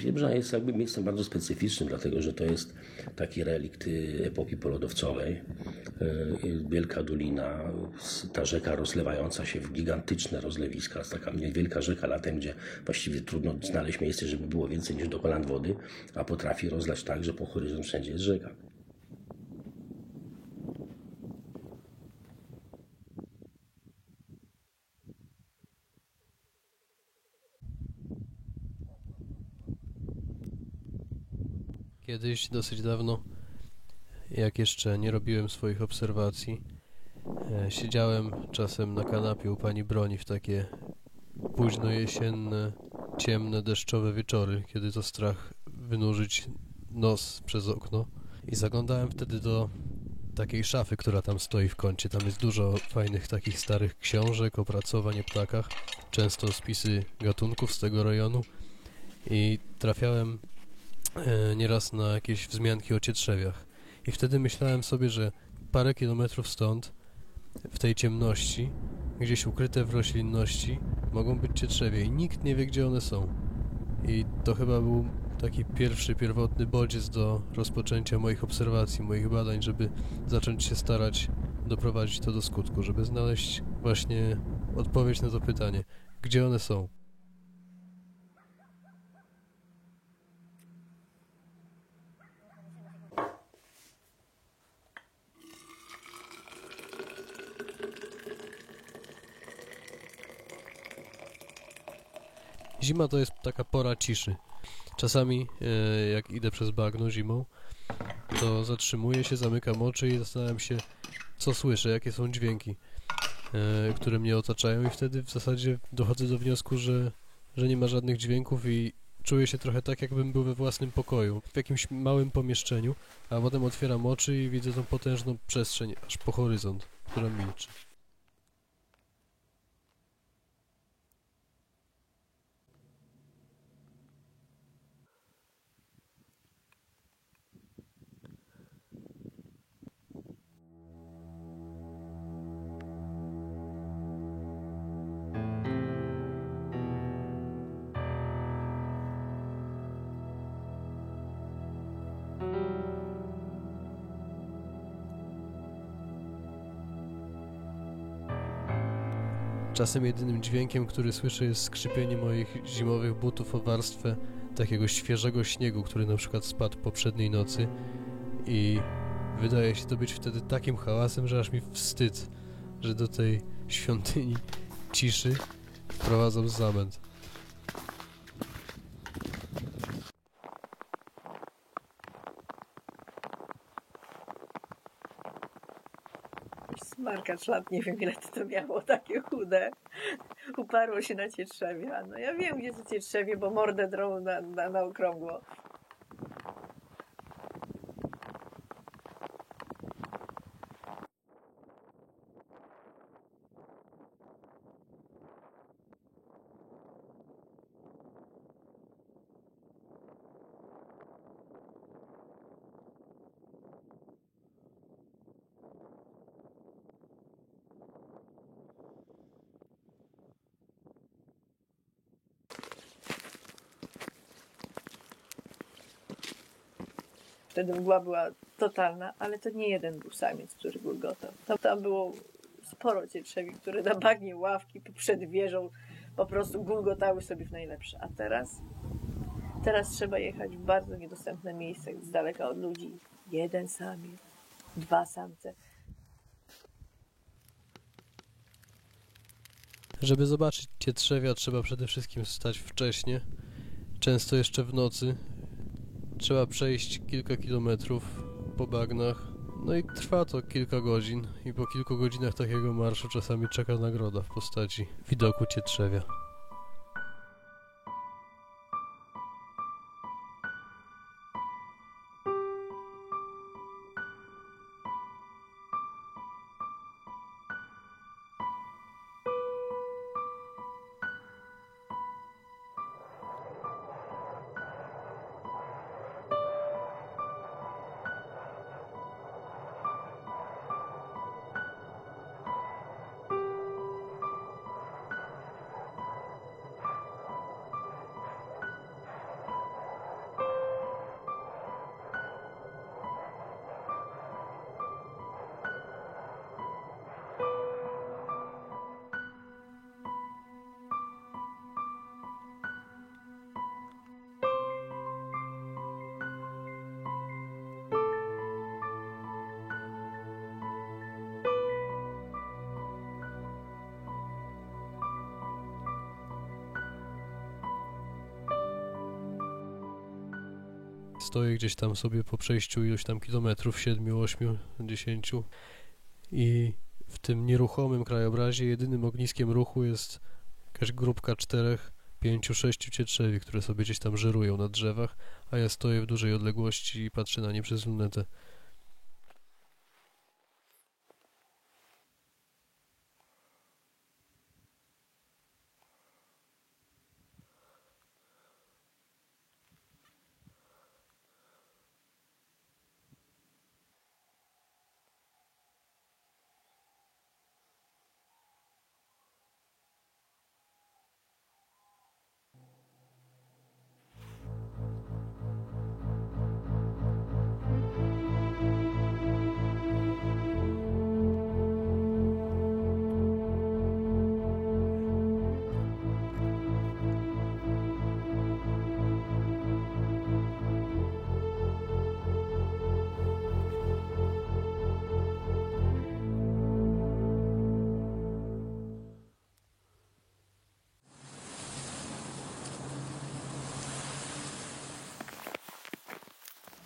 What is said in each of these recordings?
Wiebrza jest jakby miejscem bardzo specyficznym, dlatego że to jest taki relikt epoki polodowcowej. Wielka dolina, ta rzeka rozlewająca się w gigantyczne rozlewiska, jest taka niewielka rzeka latem, gdzie właściwie trudno znaleźć miejsce, żeby było więcej niż do kolan wody, a potrafi rozlać tak, że po horyzont wszędzie jest rzeka. Kiedyś, dosyć dawno, jak jeszcze nie robiłem swoich obserwacji, siedziałem czasem na kanapie u pani Broni w takie późno jesienne, ciemne, deszczowe wieczory, kiedy to strach wynurzyć nos przez okno, i zaglądałem wtedy do takiej szafy, która tam stoi w kącie. Tam jest dużo fajnych takich starych książek, opracowań o ptakach, często spisy gatunków z tego rejonu, i trafiałem nieraz na jakieś wzmianki o cietrzewiach. I wtedy myślałem sobie, że parę kilometrów stąd, w tej ciemności, gdzieś ukryte w roślinności, mogą być cietrzewie i nikt nie wie, gdzie one są. I to chyba był taki pierwotny bodziec do rozpoczęcia moich obserwacji, moich badań, żeby zacząć się starać doprowadzić to do skutku, żeby znaleźć właśnie odpowiedź na to pytanie, gdzie one są. Zima to jest taka pora ciszy. Czasami, jak idę przez bagno zimą, to zatrzymuję się, zamykam oczy i zastanawiam się, co słyszę, jakie są dźwięki, które mnie otaczają, i wtedy w zasadzie dochodzę do wniosku, że nie ma żadnych dźwięków i czuję się trochę tak, jakbym był we własnym pokoju, w jakimś małym pomieszczeniu, a potem otwieram oczy i widzę tą potężną przestrzeń, aż po horyzont, która milczy. Czasem jedynym dźwiękiem, który słyszę, jest skrzypienie moich zimowych butów o warstwę takiego świeżego śniegu, który na przykład spadł poprzedniej nocy, i wydaje się to być wtedy takim hałasem, że aż mi wstyd, że do tej świątyni ciszy wprowadzam zamęt. Smarkacz lat, nie wiem ile to miało, takie chude. Uparło się na cietrzewia. No ja wiem, gdzie to cietrzewie, bo mordę drą na okrągło. Wtedy mgła była totalna, ale to nie jeden był samiec, który gulgotał. Tam było sporo cietrzewi, które na bagnie ławki przed wieżą po prostu gulgotały sobie w najlepsze. A teraz trzeba jechać w bardzo niedostępne miejsca, z daleka od ludzi. Jeden samiec, 2 samce. Żeby zobaczyć cietrzewia, trzeba przede wszystkim wstać wcześnie, często jeszcze w nocy. Trzeba przejść kilka kilometrów po bagnach, no i trwa to kilka godzin, i po kilku godzinach takiego marszu czasami czeka nagroda w postaci widoku cietrzewia. Stoję gdzieś tam sobie po przejściu iluś tam kilometrów, 7, 8, 10 i w tym nieruchomym krajobrazie jedynym ogniskiem ruchu jest jakaś grupka 4, 5, 6 cietrzewi, które sobie gdzieś tam żerują na drzewach, a ja stoję w dużej odległości i patrzę na nie przez lunetę.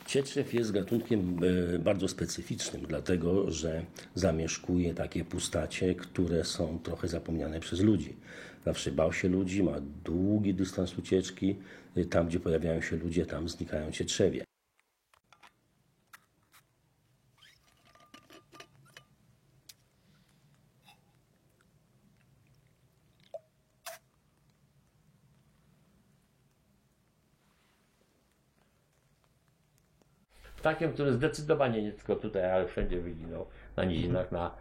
Cietrzew jest gatunkiem bardzo specyficznym, dlatego że zamieszkuje takie pustacie, które są trochę zapomniane przez ludzi. Zawsze bał się ludzi, ma długi dystans ucieczki. Tam, gdzie pojawiają się ludzie, tam znikają cietrzewie. Ptakiem, który zdecydowanie nie tylko tutaj, ale wszędzie wyginął na nizinach na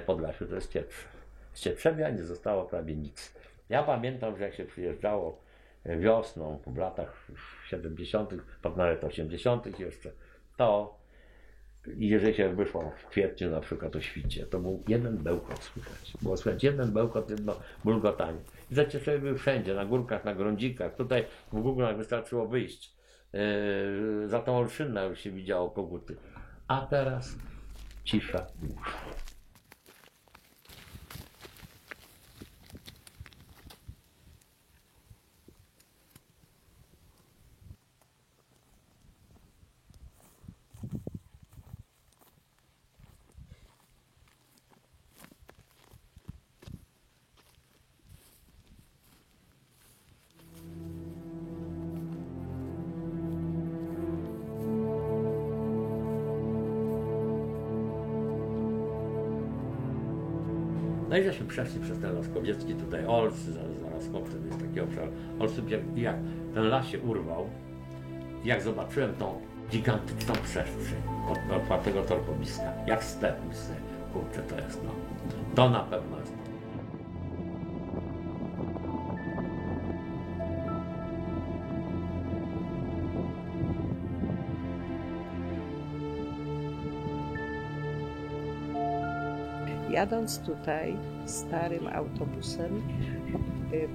Podlasiu, to jest cietrzew. Z cietrzewia nie zostało prawie nic. Ja pamiętam, że jak się przyjeżdżało wiosną, w latach 70., pod nawet 80. jeszcze, to jeżeli się wyszło w kwietniu na przykład o świcie, to był jeden bełkot słychać. Było słychać jeden bełkot, jedno bulgotanie. I te cietrzewie były wszędzie, na górkach, na grądzikach. Tutaj w Google wystarczyło wyjść. Za tą Olszynę już się widziało koguty. A teraz cisza. No i żeśmy przeszli przez ten las kobiecki, tutaj Olsy, zaraz Kopczyn jest taki obszar. Olsy, jak ten las się urwał, jak zobaczyłem tą gigantyczną przestrzeń od otwartego torpowiska, jak step, myślę, kurczę, to jest no, to na pewno jest. Jadąc tutaj starym autobusem,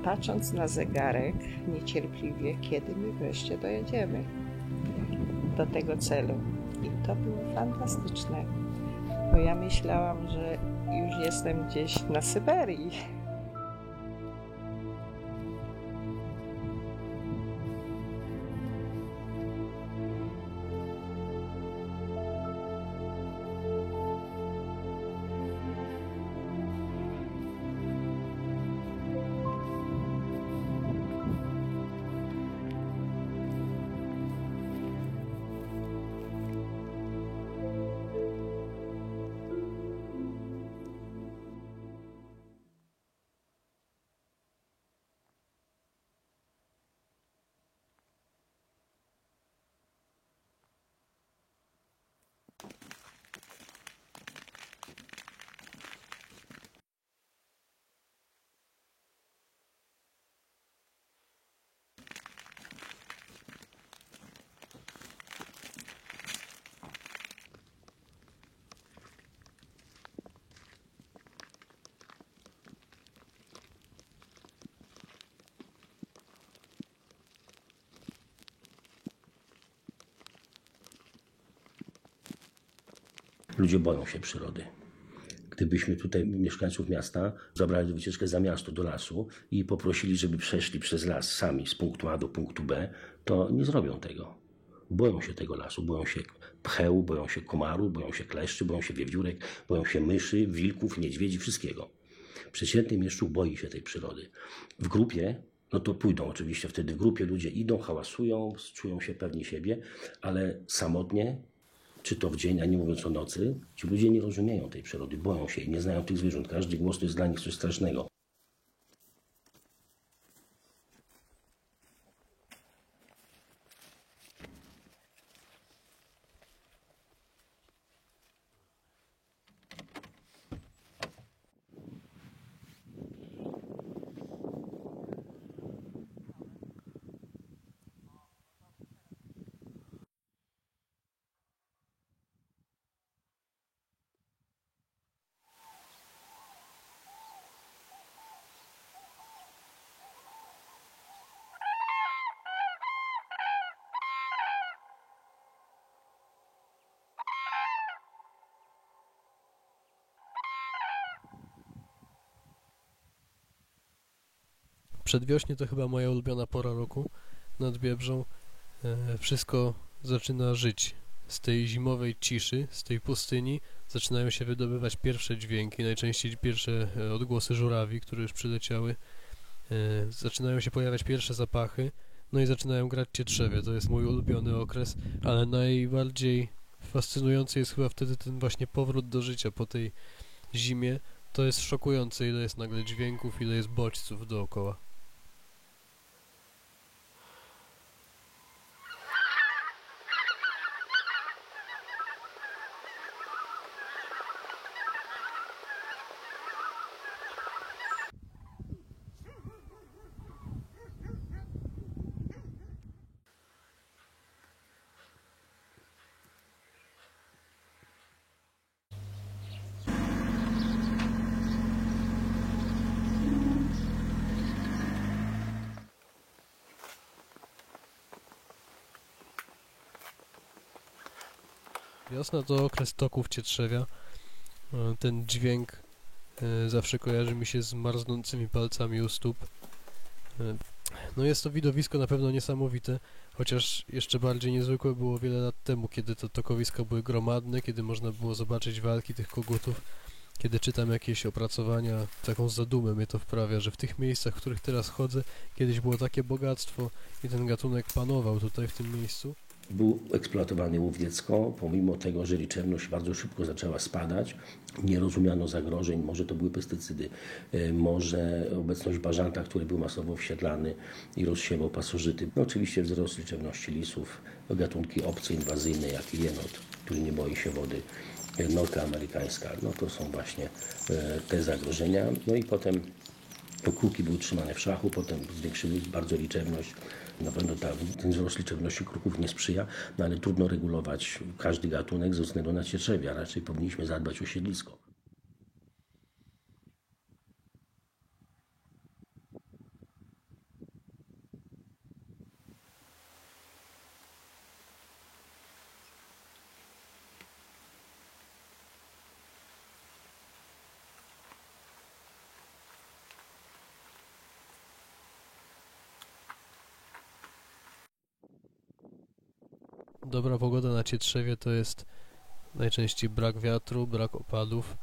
patrząc na zegarek niecierpliwie, kiedy my wreszcie dojedziemy do tego celu. I to było fantastyczne, bo ja myślałam, że już jestem gdzieś na Syberii. Ludzie boją się przyrody. Gdybyśmy tutaj mieszkańców miasta zabrali do wycieczkę za miasto, do lasu i poprosili, żeby przeszli przez las sami z punktu A do punktu B, to nie zrobią tego. Boją się tego lasu, boją się pcheł, boją się komarów, boją się kleszczy, boją się wiewiórek, boją się myszy, wilków, niedźwiedzi, wszystkiego. Przeciętny mieszczuch boi się tej przyrody. W grupie, no to pójdą oczywiście wtedy w grupie, ludzie idą, hałasują, czują się pewni siebie, ale samotnie, czy to w dzień, a nie mówiąc o nocy, ci ludzie nie rozumieją tej przyrody, boją się i nie znają tych zwierząt. Każdy głos to jest dla nich coś strasznego. Przedwiośnie to chyba moja ulubiona pora roku nad Biebrzą. Wszystko zaczyna żyć. Z tej zimowej ciszy, z tej pustyni zaczynają się wydobywać pierwsze dźwięki, najczęściej pierwsze odgłosy żurawi, które już przyleciały. Zaczynają się pojawiać pierwsze zapachy, no i zaczynają grać cietrzewie. To jest mój ulubiony okres, ale najbardziej fascynujący jest chyba wtedy ten właśnie powrót do życia po tej zimie. To jest szokujące, ile jest nagle dźwięków, ile jest bodźców dookoła. Wiosna to okres toków cietrzewia. Ten dźwięk zawsze kojarzy mi się z marznącymi palcami u stóp. No jest to widowisko na pewno niesamowite, chociaż jeszcze bardziej niezwykłe było wiele lat temu, kiedy te tokowiska były gromadne, kiedy można było zobaczyć walki tych kogutów. Kiedy czytam jakieś opracowania, taką zadumę mnie to wprawia, że w tych miejscach, w których teraz chodzę, kiedyś było takie bogactwo i ten gatunek panował tutaj w tym miejscu. Był eksploatowany łowiecko, pomimo tego, że liczebność bardzo szybko zaczęła spadać, nie rozumiano zagrożeń, może to były pestycydy, może obecność bażanta, który był masowo wsiedlany i rozsiewał pasożyty. No, oczywiście wzrost liczebności lisów, gatunki obce, inwazyjne, jak jenot, który nie boi się wody, norka amerykańska, no to są właśnie te zagrożenia. No i potem kruki były trzymane w szachu, potem zwiększyły bardzo liczebność. Na pewno ten wzrost liczebności kruków nie sprzyja, no ale trudno regulować każdy gatunek ze względu na cietrzewie, a raczej powinniśmy zadbać o siedlisko. Dobra pogoda na Cietrzewie to jest najczęściej brak wiatru, brak opadów,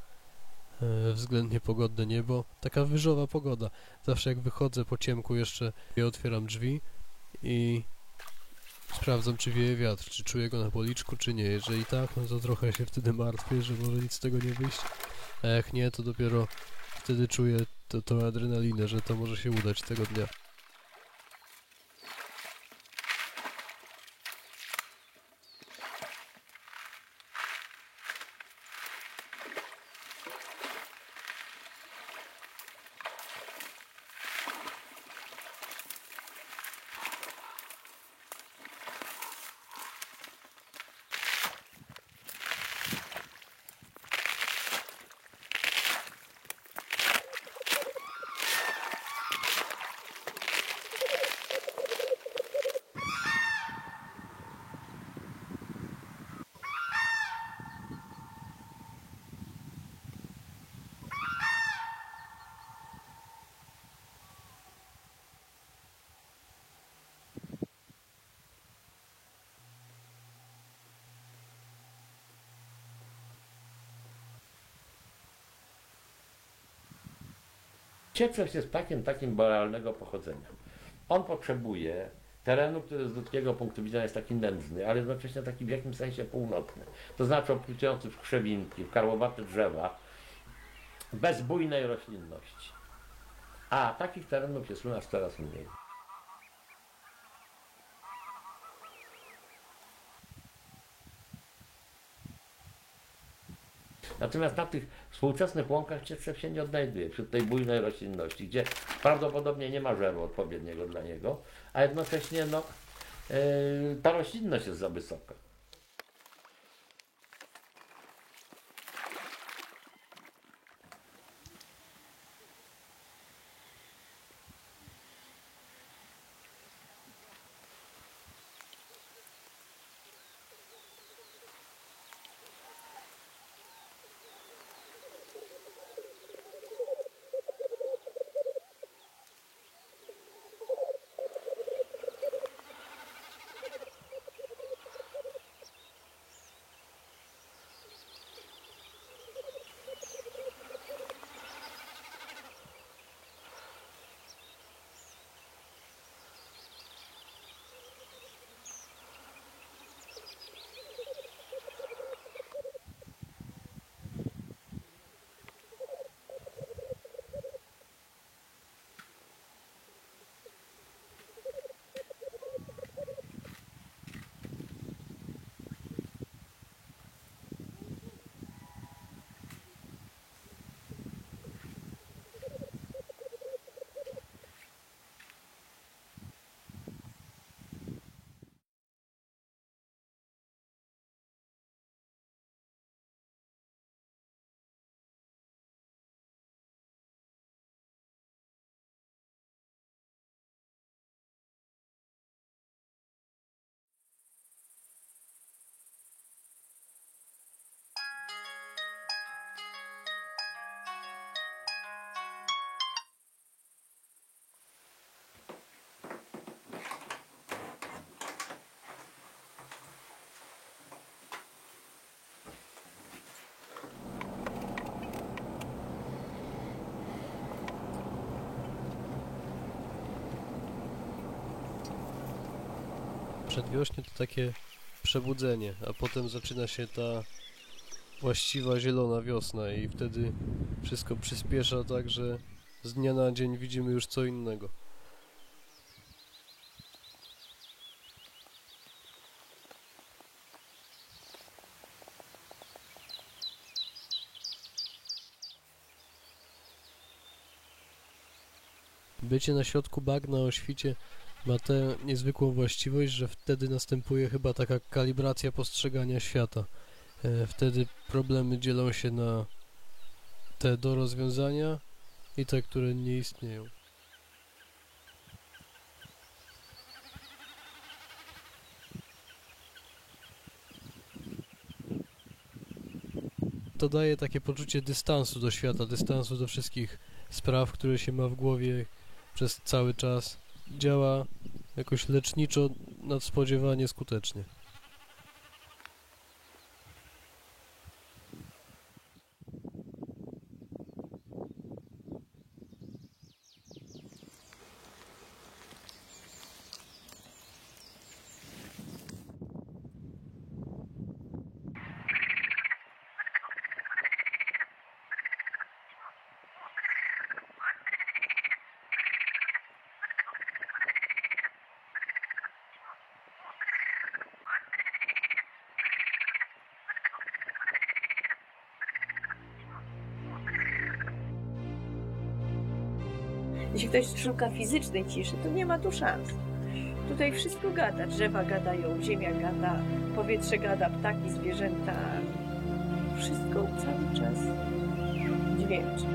względnie pogodne niebo, taka wyżowa pogoda. Zawsze jak wychodzę po ciemku jeszcze ja otwieram drzwi i sprawdzam, czy wieje wiatr, czy czuję go na policzku, czy nie. Jeżeli tak, no to trochę się wtedy martwię, że może nic z tego nie wyjść, a jak nie, to dopiero wtedy czuję tą adrenalinę, że to może się udać tego dnia. Cieprzew jest ptakiem takim borealnego pochodzenia. On potrzebuje terenu, który z ludzkiego punktu widzenia jest taki nędzny, ale jednocześnie taki w jakimś sensie północny. To znaczy obfitujący w krzewinki, w karłowate drzewa, bez bujnej roślinności. A takich terenów jest u nas coraz mniej. Natomiast na tych współczesnych łąkach cietrzew się nie odnajduje, wśród tej bujnej roślinności, gdzie prawdopodobnie nie ma żeru odpowiedniego dla niego, a jednocześnie ta roślinność jest za wysoka. Przedwiośnie to takie przebudzenie, a potem zaczyna się ta właściwa zielona wiosna i wtedy wszystko przyspiesza tak, że z dnia na dzień widzimy już co innego. Bycie na środku bagna o świcie ma tę niezwykłą właściwość, że wtedy następuje chyba taka kalibracja postrzegania świata. Wtedy problemy dzielą się na te do rozwiązania i te, które nie istnieją. To daje takie poczucie dystansu do świata, dystansu do wszystkich spraw, które się ma w głowie przez cały czas. Działa jakoś leczniczo, nadspodziewanie skutecznie. Jeśli ktoś szuka fizycznej ciszy, to nie ma tu szans. Tutaj wszystko gada. Drzewa gadają, ziemia gada, powietrze gada, ptaki, zwierzęta. Wszystko cały czas dźwięczy.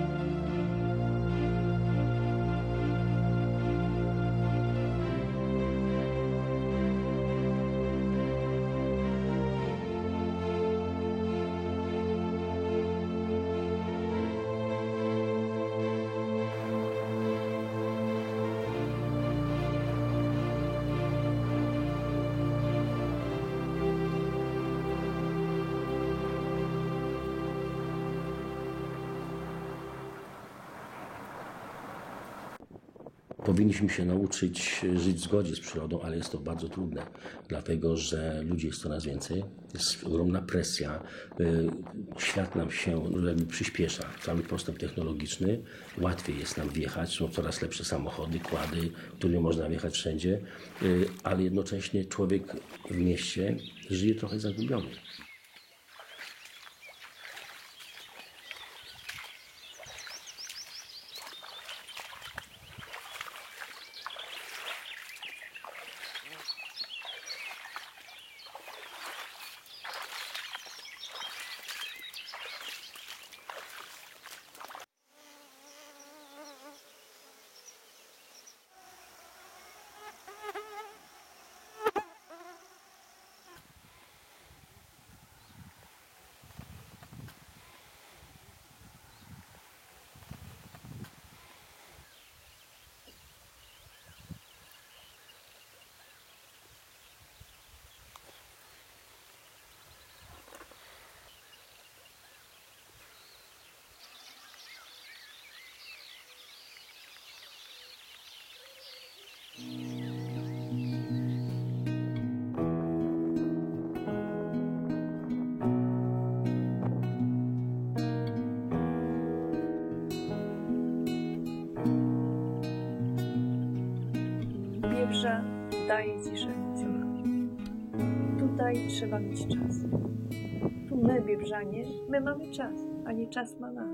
Powinniśmy się nauczyć żyć w zgodzie z przyrodą, ale jest to bardzo trudne, dlatego że ludzi jest coraz więcej, jest ogromna presja, świat nam się jakby przyspiesza, cały postęp technologiczny, łatwiej jest nam wjechać, są coraz lepsze samochody, kłady, którymi można wjechać wszędzie, ale jednocześnie człowiek w mieście żyje trochę zagubiony. Biebrza daje ciszę emocjonalną. Tutaj trzeba mieć czas. Tu my, Biebrzanie, my mamy czas, a nie czas ma nas.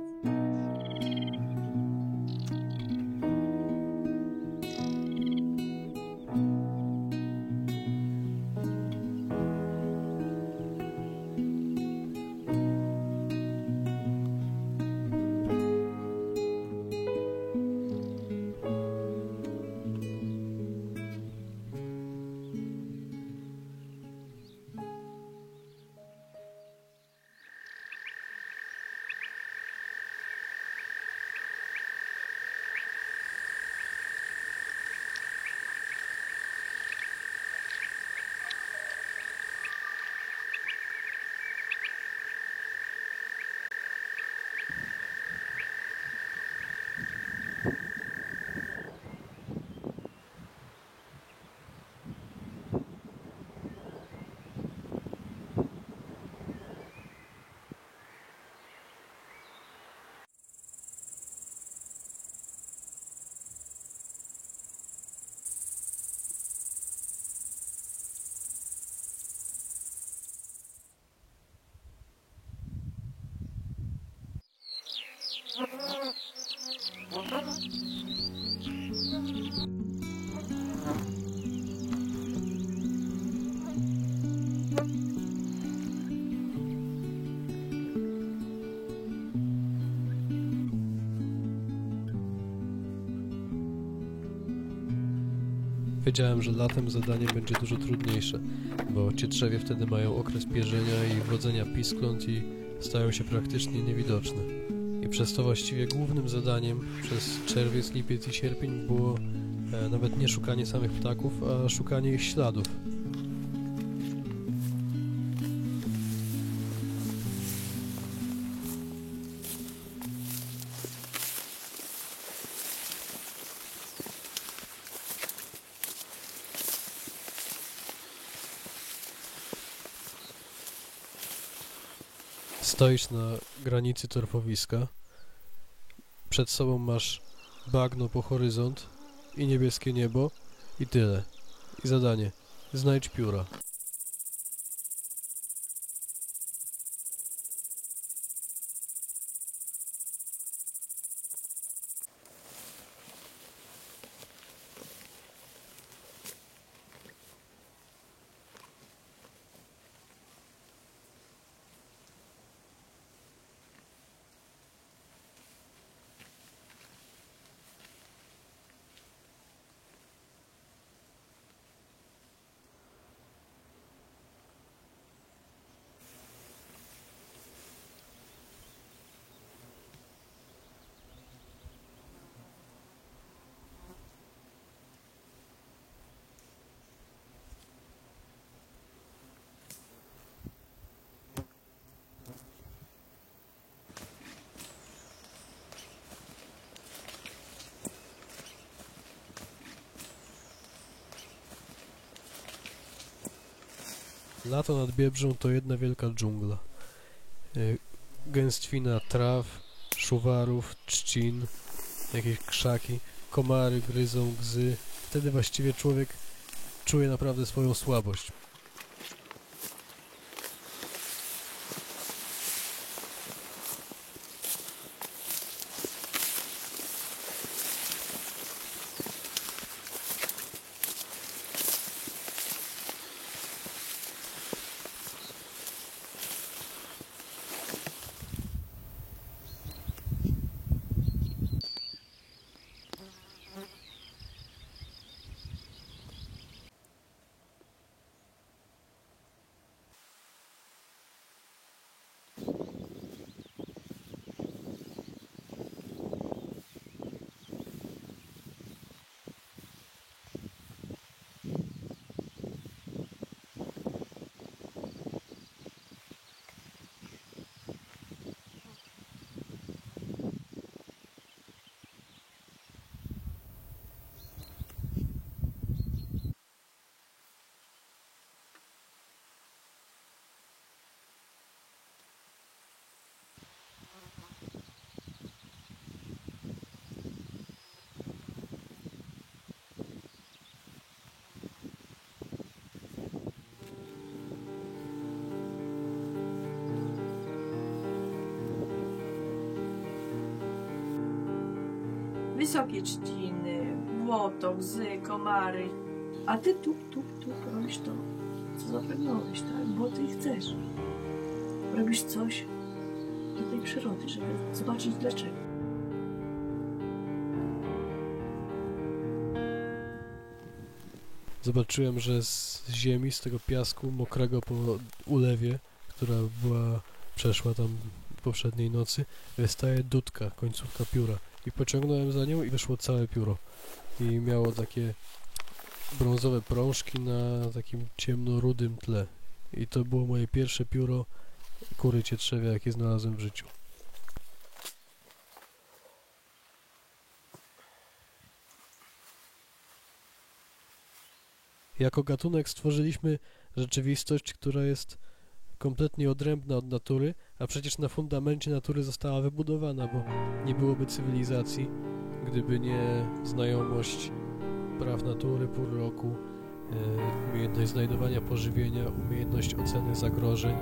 Wiedziałem, że latem zadanie będzie dużo trudniejsze, bo cietrzewie wtedy mają okres pierzenia i wrodzenia piskląt i stają się praktycznie niewidoczne. I przez to właściwie głównym zadaniem przez czerwiec, lipiec i sierpień było nawet nie szukanie samych ptaków, a szukanie ich śladów. Stoisz na granicy torfowiska, przed sobą masz bagno po horyzont i niebieskie niebo i tyle. I zadanie: znajdź pióra. Lato nad Biebrzą to jedna wielka dżungla. Gęstwina traw, szuwarów, trzcin, jakieś krzaki, komary gryzą, gzy. Wtedy właściwie człowiek czuje naprawdę swoją słabość. Wysokie trzciny, błoto, łzy, komary. A ty tu robisz to, co zapragnąłeś, tak? Bo ty chcesz. Robisz coś dla tej przyrody, żeby zobaczyć dlaczego. Zobaczyłem, że z ziemi, z tego piasku mokrego po ulewie, która przeszła tam poprzedniej nocy, wystaje dudka, końcówka pióra. I pociągnąłem za nią i wyszło całe pióro. I miało takie brązowe prążki na takim ciemno-rudym tle. I to było moje pierwsze pióro kury cietrzewia, jakie znalazłem w życiu. Jako gatunek stworzyliśmy rzeczywistość, która jest kompletnie odrębna od natury, a przecież na fundamencie natury została wybudowana, bo nie byłoby cywilizacji, gdyby nie znajomość praw natury, pór roku, umiejętność znajdowania pożywienia, umiejętność oceny zagrożeń.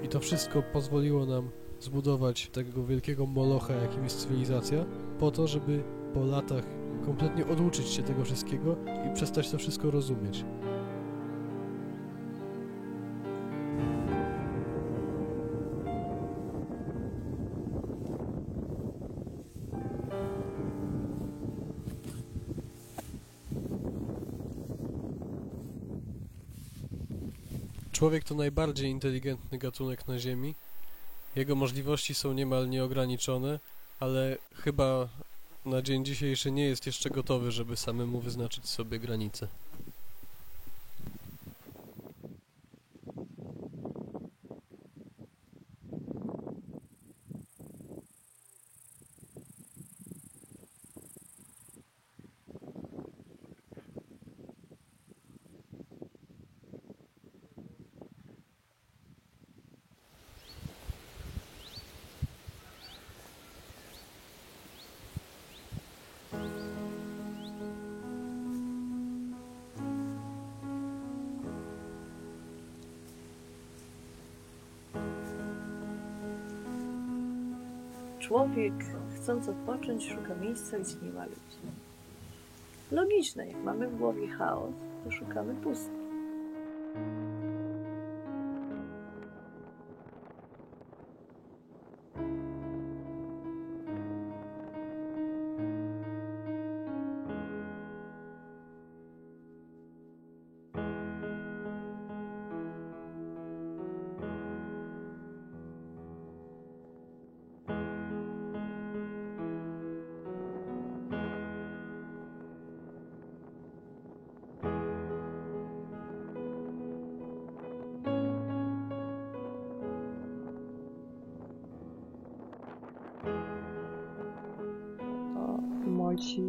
I to wszystko pozwoliło nam zbudować takiego wielkiego molocha, jakim jest cywilizacja, po to, żeby po latach kompletnie oduczyć się tego wszystkiego i przestać to wszystko rozumieć. Człowiek to najbardziej inteligentny gatunek na Ziemi. Jego możliwości są niemal nieograniczone, ale chyba na dzień dzisiejszy nie jest jeszcze gotowy, żeby samemu wyznaczyć sobie granice. Człowiek, chcąc odpocząć, szuka miejsca, gdzie nie ma ludzi. Logiczne, jak mamy w głowie chaos, to szukamy pustki. Młodzi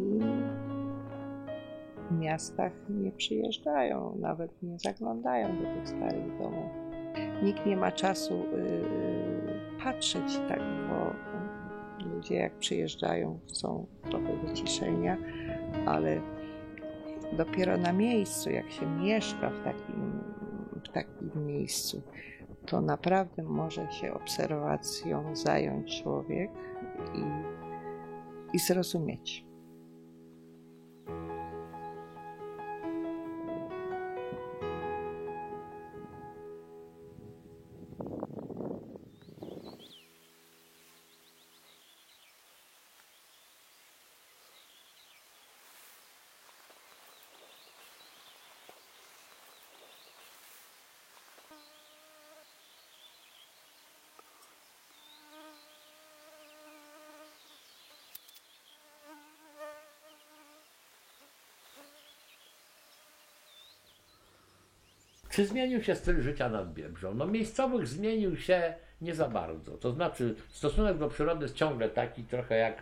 miastach nie przyjeżdżają, nawet nie zaglądają do tych starych domów. Nikt nie ma czasu patrzeć tak, bo ludzie jak przyjeżdżają chcą trochę wyciszenia, ale dopiero na miejscu, jak się mieszka w takim miejscu, to naprawdę może się obserwacją zająć człowiek i zrozumieć. Czy zmienił się styl życia nad Biebrzą? No miejscowych zmienił się nie za bardzo. To znaczy stosunek do przyrody jest ciągle taki trochę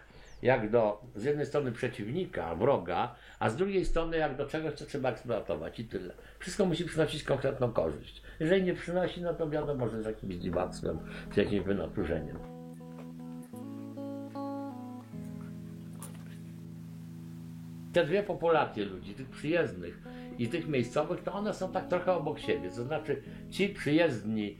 jak do z jednej strony przeciwnika, wroga, a z drugiej strony jak do czegoś, co trzeba eksploatować i tyle. Wszystko musi przynosić konkretną korzyść. Jeżeli nie przynosi, no to wiadomo, że z jakimś dziwactwem, z jakimś wynaturzeniiem. Te dwie populacje ludzi, tych przyjezdnych i tych miejscowych, to one są tak trochę obok siebie. To znaczy ci przyjezdni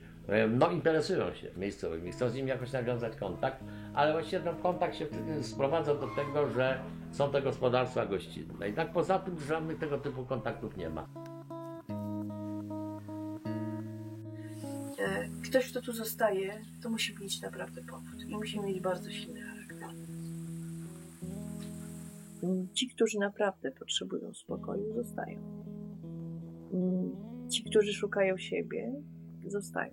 no, interesują się miejscowymi, chcą z nimi jakoś nawiązać kontakt, ale właściwie ten kontakt się sprowadza do tego, że są te gospodarstwa gościnne. I tak poza tym żadnych tego typu kontaktów nie ma. Ktoś, kto tu zostaje, to musi mieć naprawdę powód i musi mieć bardzo silny charakter. Ci, którzy naprawdę potrzebują spokoju, zostają. Ci, którzy szukają siebie, zostają.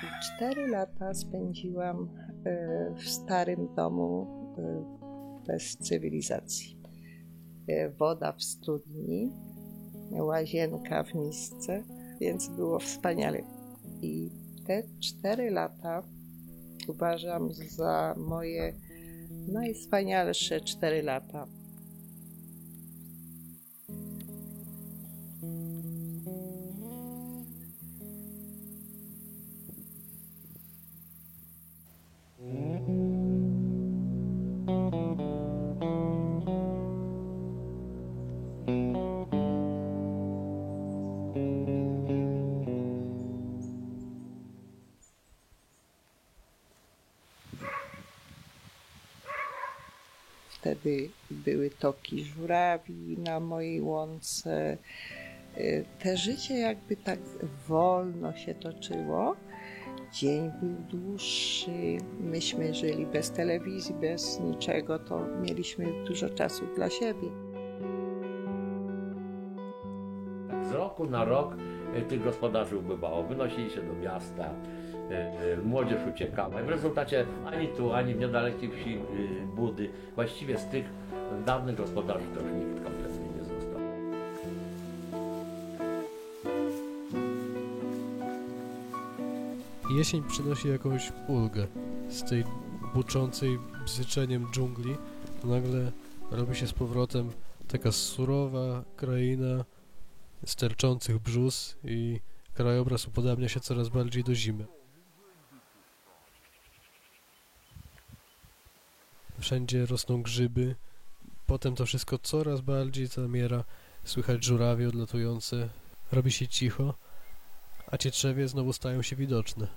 I 4 lata spędziłam w starym domu bez cywilizacji. Woda w studni, łazienka w misce, więc było wspaniale. I te 4 lata uważam za moje najwspanialsze 4 lata. Wtedy były toki żurawi na mojej łące. Te życie jakby tak wolno się toczyło. Dzień był dłuższy, myśmy żyli bez telewizji, bez niczego, to mieliśmy dużo czasu dla siebie. Z roku na rok tych gospodarzy ubywało, wynosili się do miasta, młodzież uciekała i w rezultacie ani tu, ani w niedalekiej wsi Budy, właściwie z tych dawnych gospodarzy to już nikt kompletnie nie został. Jesień przynosi jakąś ulgę. Z tej buczącej bzyczeniem dżungli nagle robi się z powrotem taka surowa kraina sterczących brzus i krajobraz upodabnia się coraz bardziej do zimy. Wszędzie rosną grzyby, potem to wszystko coraz bardziej zamiera, słychać żurawie odlatujące, robi się cicho, a cietrzewie znowu stają się widoczne.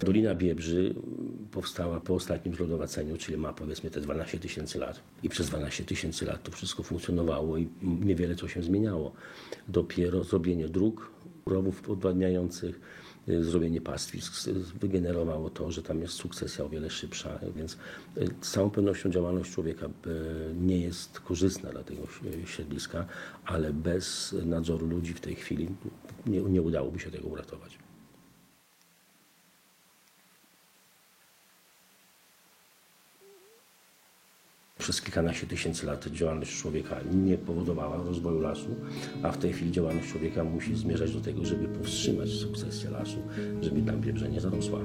Dolina Biebrzy powstała po ostatnim zlodowaceniu, czyli ma powiedzmy te 12 tysięcy lat. I przez 12 tysięcy lat to wszystko funkcjonowało i niewiele co się zmieniało. Dopiero zrobienie dróg, rowów odwadniających, zrobienie pastwisk wygenerowało to, że tam jest sukcesja o wiele szybsza, więc z całą pewnością działalność człowieka nie jest korzystna dla tego siedliska, ale bez nadzoru ludzi w tej chwili nie udałoby się tego uratować. Przez kilkanaście tysięcy lat działalność człowieka nie powodowała rozwoju lasu, a w tej chwili działalność człowieka musi zmierzać do tego, żeby powstrzymać sukcesję lasu, żeby tam Biebrza nie zarosła.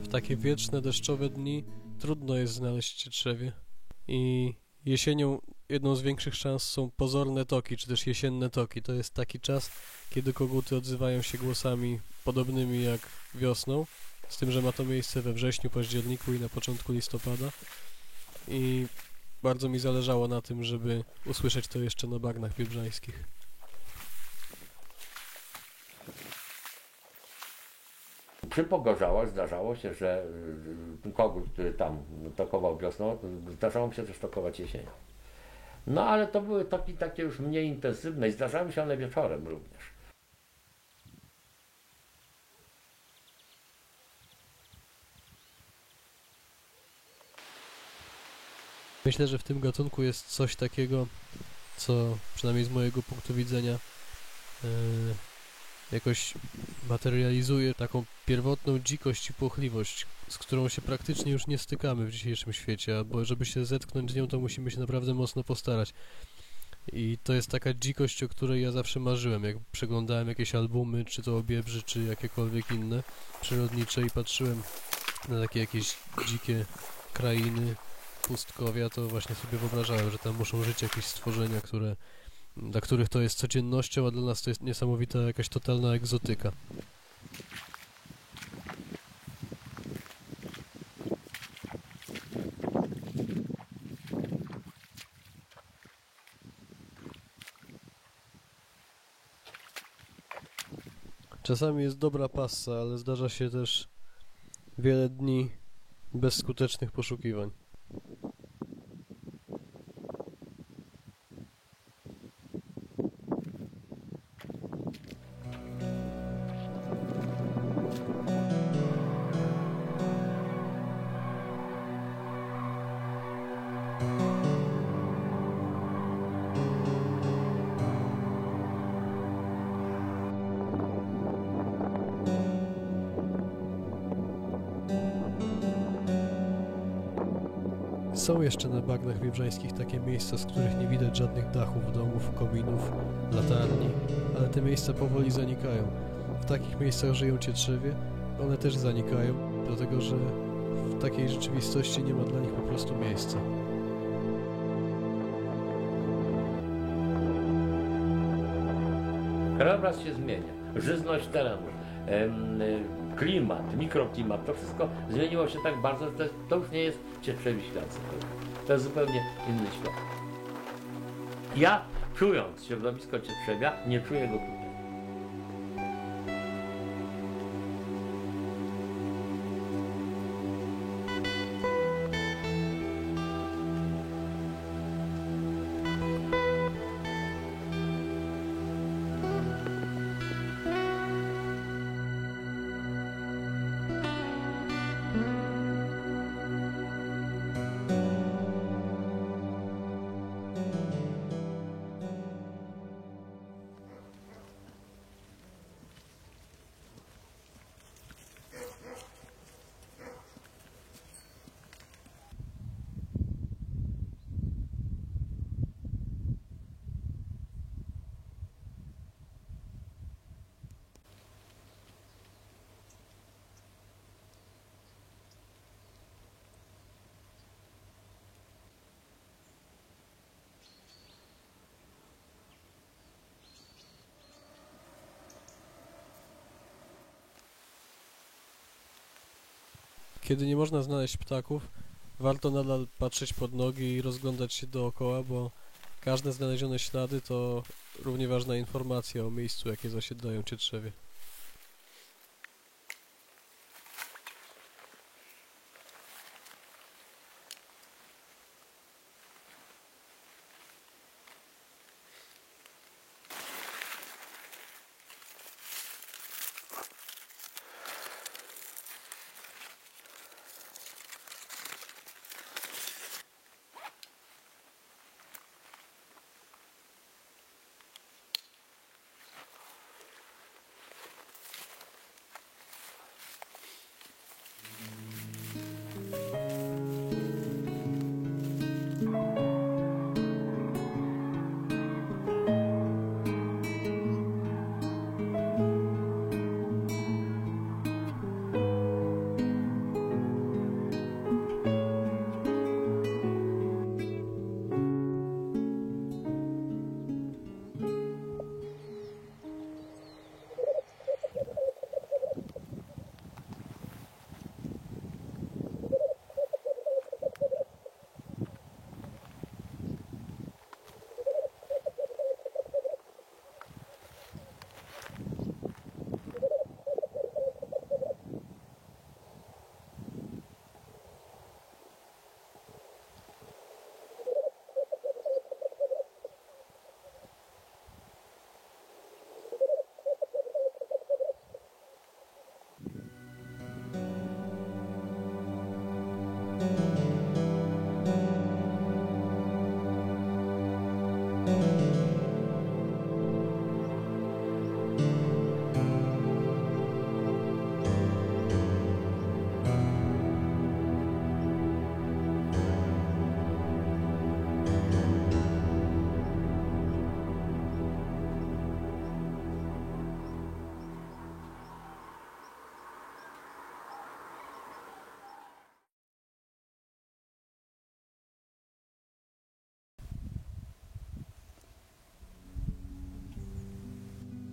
W takie wieczne, deszczowe dni trudno jest znaleźć cietrzewie i jesienią jedną z większych szans są pozorne toki, czy też jesienne toki. To jest taki czas, kiedy koguty odzywają się głosami podobnymi jak wiosną, z tym, że ma to miejsce we wrześniu, październiku i na początku listopada. I bardzo mi zależało na tym, żeby usłyszeć to jeszcze na bagnach biebrzańskich. Przy Pogorzało zdarzało się, że kogut, który tam tokował wiosną, zdarzało mi się też tokować jesienią. No ale to były toki takie już mniej intensywne i zdarzały się one wieczorem również. Myślę, że w tym gatunku jest coś takiego, co przynajmniej z mojego punktu widzenia jakoś materializuje taką pierwotną dzikość i płochliwość, z którą się praktycznie już nie stykamy w dzisiejszym świecie, albo żeby się zetknąć z nią, to musimy się naprawdę mocno postarać. I to jest taka dzikość, o której ja zawsze marzyłem, jak przeglądałem jakieś albumy, czy to o Biebrzy, czy jakiekolwiek inne przyrodnicze i patrzyłem na takie jakieś dzikie krainy, pustkowia, to właśnie sobie wyobrażałem, że tam muszą żyć jakieś stworzenia, dla których to jest codziennością, a dla nas to jest niesamowita jakaś totalna egzotyka. Czasami jest dobra passa, ale zdarza się też wiele dni bez skutecznych poszukiwań. Są jeszcze na bagnach biebrzańskich takie miejsca, z których nie widać żadnych dachów, domów, kominów, latarni, ale te miejsca powoli zanikają. W takich miejscach żyją cietrzewie, one też zanikają, dlatego że w takiej rzeczywistości nie ma dla nich po prostu miejsca. Krajobraz się zmienia, żyzność terenu, klimat, mikroklimat, to wszystko zmieniło się tak bardzo, że to już nie jest cietrzewi świat. To jest zupełnie inny świat. Ja, czując środowisko cietrzewia, nie czuję go tutaj. Kiedy nie można znaleźć ptaków, warto nadal patrzeć pod nogi i rozglądać się dookoła, bo każde znalezione ślady to równie ważna informacja o miejscu, jakie zasiedlają cietrzewie.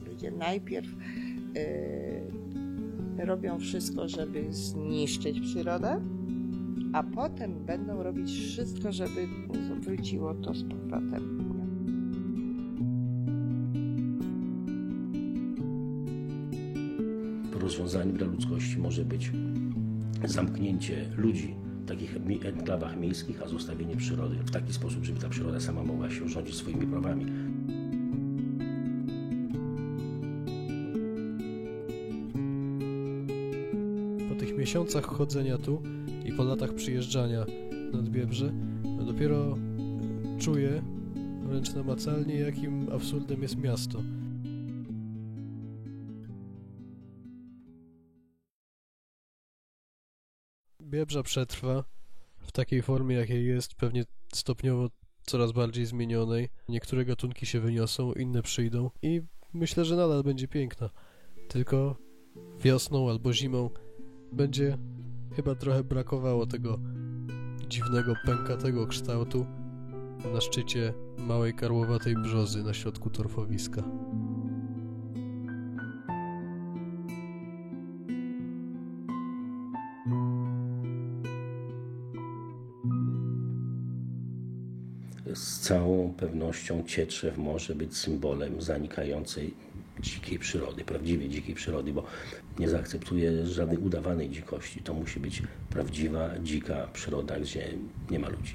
Ludzie najpierw robią wszystko, żeby zniszczyć przyrodę, a potem będą robić wszystko, żeby wróciło to z powrotem. Rozwiązaniem dla ludzkości może być zamknięcie ludzi w takich enklawach miejskich, a zostawienie przyrody w taki sposób, żeby ta przyroda sama mogła się rządzić swoimi prawami. Po tych miesiącach chodzenia tu i po latach przyjeżdżania nad Biebrze, dopiero czuję wręcz namacalnie, jakim absurdem jest miasto. Biebrza przetrwa w takiej formie, jakiej jest, pewnie stopniowo coraz bardziej zmienionej. Niektóre gatunki się wyniosą, inne przyjdą i myślę, że nadal będzie piękna. Tylko wiosną albo zimą będzie chyba trochę brakowało tego dziwnego, pękatego kształtu na szczycie małej karłowatej brzozy na środku torfowiska. Z całą pewnością Cietrzew może być symbolem zanikającej dzikiej przyrody, prawdziwej dzikiej przyrody, bo nie zaakceptuje żadnej udawanej dzikości. To musi być prawdziwa, dzika przyroda, gdzie nie ma ludzi.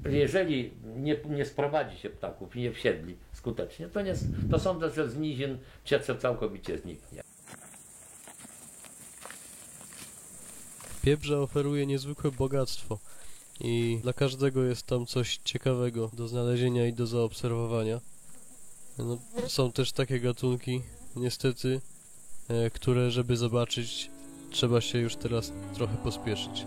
Jeżeli nie sprowadzi się ptaków i nie wsiedli skutecznie, to sądzę, że z nizin Cietrzew całkowicie zniknie. Biebrza oferuje niezwykłe bogactwo i dla każdego jest tam coś ciekawego do znalezienia i do zaobserwowania. No, są też takie gatunki, niestety, które żeby zobaczyć, trzeba się już teraz trochę pospieszyć.